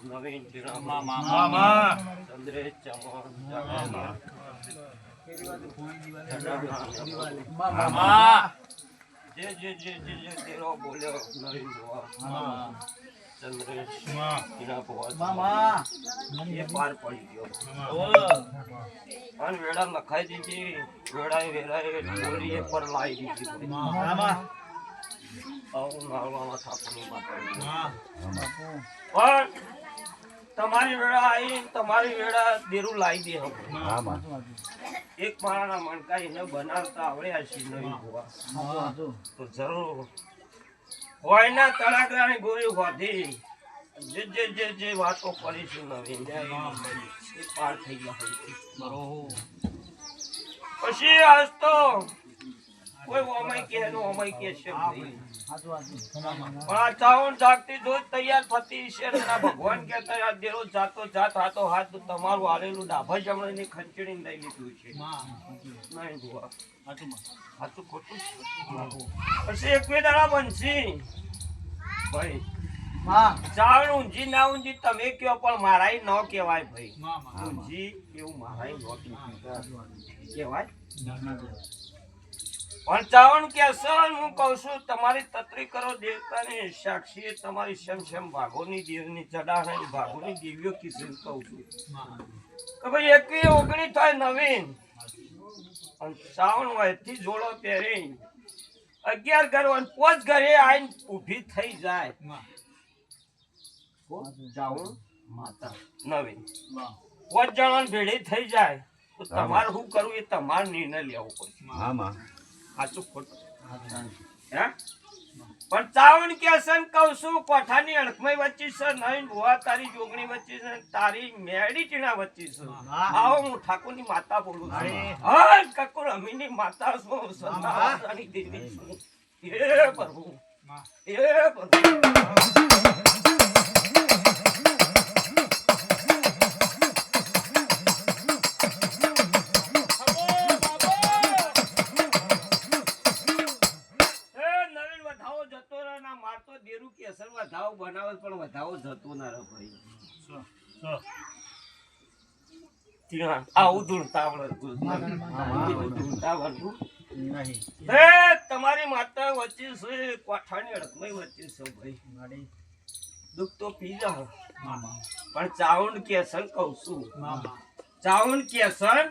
નવીન ચંદ્રે જે તેરો બોલ્યો નવીન ચંદ્રેશ એ પાર પડી ગયો અને વેળા લખાઈ દીધી વેળાએ વેળાએ ડોરીએ પર લાવી દીધી પણ તમારી વેળા આવી તમારી વેળા દેરું લાવી દે એક માળાના મણકા એને બનાવતા આવડ્યા છે નહીં હોવા તો જરૂર હોયના તળાગરાની ગોળી હોધી જે વાતો કરીશું નવીન એ પાર થઈ ગયા પછી આજ તો કોઈ ઓમય કે નો ઓમય કે છે પણ આ ચાવણ જાગતી જોઈ તૈયાર થતી છે ભગવાન કહેતા આ દેરો જાતો જાત હાથો હાથ તમારું આલેલું ડાભા જમણીની ખંચડી લઈ લીધું છે નહીં જોવા સાચું ખોટું પછી એક બે દાડા બનશી ભાઈ ચાવણ ઊંઝી ના ઊંઝી તમે કયો પણ મારાય ન કહેવાય ભાઈ ઊંઝી એવું મારાય ન કહેવાય પણ ચાવણ કે હું કઉ છું તમારી તત્રી કરો દેવતાની સાક્ષી તમારી શમ ભાગોની દેવની ચડાણી ભાગોની દેવીઓ કીધું કહું છું કે ભાઈ એકવી ઓગણી થાય નવીન ચાવણ વયથી જોડો પહેરી 11 ઘર 5 ઘરે આવીને ઊભી થઈ જાય ચાવણ માતા નવીન 5 જણા ભેળી થઈ જાય તો તમારે શું કરવું એ તમારે નિર્ણય લેવો પડશે સાચું ખોટું હે પણ ચાવણ કે સન કહું છું કોઠાની અણખમય વચ્ચે છે નહીં ભુવા તારી જોગણી વચ્ચે છે તારી મેડી ટીણા વચ્ચે છે આવો હું ઠાકોરની માતા બોલું છું હા કકુર અમીની માતા છું સદાની દેવી છું હે પ્રભુ હે પ્રભુ બનાવે પણ વધાવો જતો ના રહે ભાઈ આવું ધૂળતા તમારી માતા વચ્ચે છે કોઠાની અડકમય વચ્ચે છે ભાઈ દુઃખ તો પી જાઓ પણ ચાવણ કેસન કહું છું ચાવણ કેસન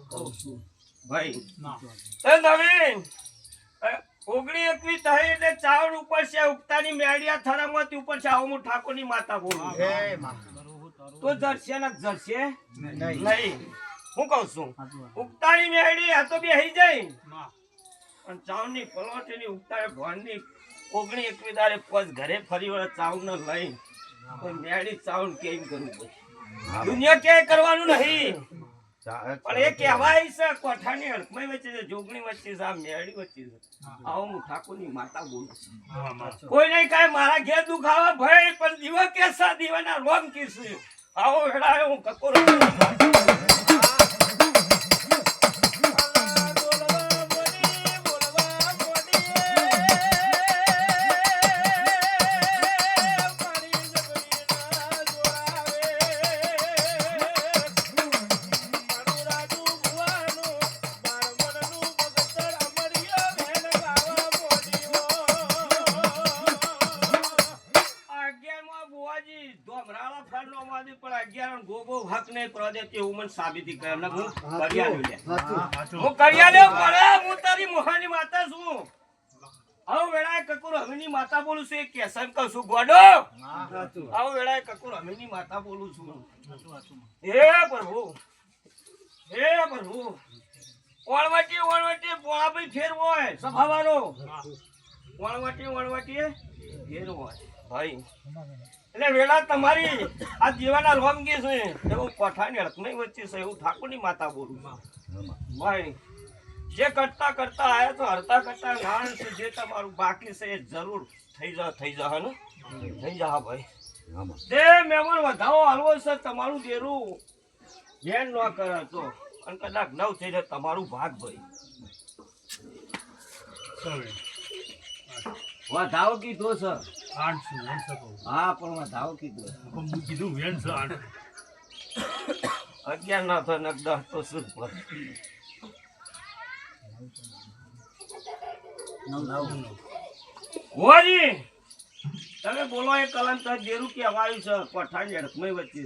કહું છું ભાઈ નવીન 19 થાય એટલે ચાવણ ઉપર છે ઉગતાની મેળિયા થરામાંથી ઉપર છે આવું હું ઠાકોરની માતા બોલું તો જરશે ને જરશે નહીં હું કઉ છું ઉગતાની મેળી આ તો બેહી જાય પણ ચાવણની પલોટીની ઉગતાને ભણની 19 દાડે પગ ઘરે ફરી વળે ચાવણ લઈ તો મેળી ચાવણ કેમ કરવું પડે દુનિયા ક્યાંય કરવાનું નહીં પણ એ કહેવાય છે કોઠાની અડકમય વચ્ચે છે જોગણી વચ્ચે છે આ મેળી વચ્ચે છે આવો હું ઠાકોરની માતા બોલું છું કોઈ નહીં કાંઈ મારા ઘેર દુખાવા ભય પણ દીવા કેસા દીવાના રોમ કીશું આવો વેળાએ હું કકોર સાબિતી કરે હું કરિયાલ્યો પડે હું તારી મોહાની માતા છું આવો વેળાએ કકુર હમીની માતા બોલું છું એ કેસન કહું છું ગોડો આવો વેળાએ કકુર હમીની માતા બોલું છું હે પ્રભુ વણવટી બોળા ભાઈ ફેર હોય સભાવાળો વણવટી ફેર હોય ભાઈ એટલે વેળા તમારી આ જીવાના રોમગી છે એવું કોઠાની અડકમય વચ્ચે છે એવું ઠાકોરની માતા બોલું ભાઈ જે કરતા આયા તો હરતા કરતા નાણ છે જે તમારું બાકી છે એ જરૂર થઈ જા ને થઈ જા ભાઈ જે મહેમાન વધાવો હાલવો છે તમારું દેરું જેન ન કરે તો અને કદાચ 9 થઈ જાય તમારું ભાગ ભાઈ વધાવો કીધો છે 8 છું વેણ શકો હા પણ માં ધાવ કીધું હું કીધું વેણ છે 8 11 ના તો નક 10 તો શું પર હોજી તમે બોલો એ કલમ તો જેરું કે વાયુ છે પઠાણ હેડકમય વચ્ચે